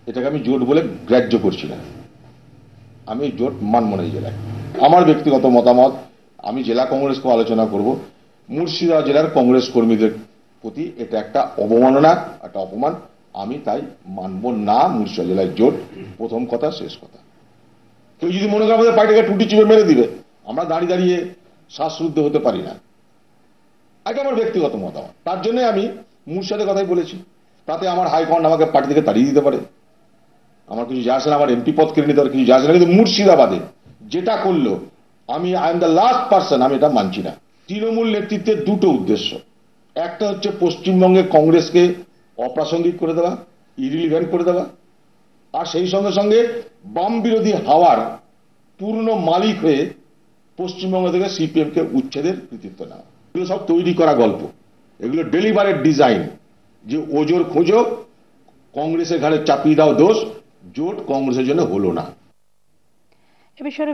এটাকে আমি জোট বলে গ্রাহ্য করছি না। আমি জোট মানব না এই জেলায়। আমার ব্যক্তিগত মতামত, আমি জেলা কংগ্রেসকে আলোচনা করব, মুর্শিদাবাদ জেলার কংগ্রেস কর্মীদের প্রতি এটা একটা অবমাননা, একটা অপমান। আমি তাই মানব না মুর্শিদাবাদ জেলায় জোট। প্রথম কথা, শেষ কথা। কেউ যদি মনে করে আমাদের পার্টিকে টুটি চিপে মেরে দিবে, আমরা দাঁড়িয়ে দাঁড়িয়ে শ্বাসরুদ্ধ হতে পারি না। এটা আমার ব্যক্তিগত মতামত। তার জন্য আমি মুর্শিদাবাদের কথাই বলেছি। তাতে আমার হাইকমান্ড আমাকে পার্টি থেকে তাড়িয়ে দিতে পারে, আমার কিছু যায় আসে না, আমার এমপি পদ কেড়ে নিতে পারে, কিছু যায় আসে না। কিন্তু মুর্শিদাবাদে যেটা করলো, আমি I am the last person, আমি এটা মানছি না। তৃণমূল নেতৃত্বের দুটো উদ্দেশ্য। একটা হচ্ছে পশ্চিমবঙ্গে কংগ্রেসকে অপ্রাসঙ্গিক করে দেওয়া, ইরিলিভেন্ট করে দেওয়া, আর সেই সঙ্গে সঙ্গে বাম বিরোধী হাওয়ার পূর্ণ মালিক হয়ে পশ্চিমবঙ্গ থেকে সিপিএম কে উচ্ছেদের কৃতিত্ব নেওয়া। এগুলো সব তৈরি করা গল্প, এগুলো ডেলিভারেট ডিজাইন, যে ওজোর খোঁজো, কংগ্রেসের ঘাড়ে চাপিয়ে দাও দোষ, জোট কংগ্রেসের জন্য হলো না। এ বিষয়ে